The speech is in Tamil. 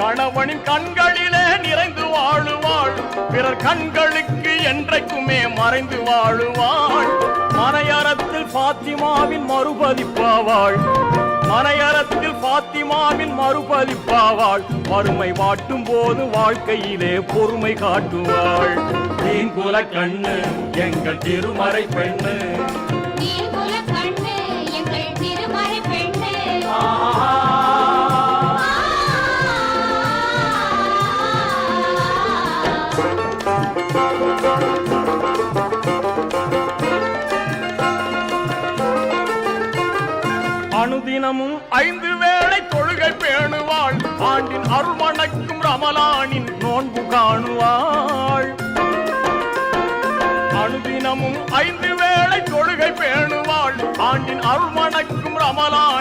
கணவனின் கண்களிலே நிறைந்து வாழுவாள், பிறர் கண்களுக்கு என்றைக்குமே மறைந்து வாழுவாள். மனையறத்தில் பாத்திமாவின் மறுபதிப்பாவாள், மனையறத்தில் பாத்திமாவின் மறுபதிப்பாவாள். வறுமை வாட்டும் போது வாழ்க்கையிலே பொறுமை காட்டுவாள். தீங்குல கண்ணு எங்கள் திருமறை பெண்ணு, தீங்குல கண்ணு எங்கள் திருமறை பெண்ணு. அனுதினமும் 5 வேளை தொழுகை பேணுவாள், ஆண்டின் அருள் வணக்கும் ரமலானின் நோன்பு காணுவாள். அனுதினமும் 5 வேளை தொழுகை பேணுவாள், ஆண்டின் அருள் வணக்கும் ரமலான்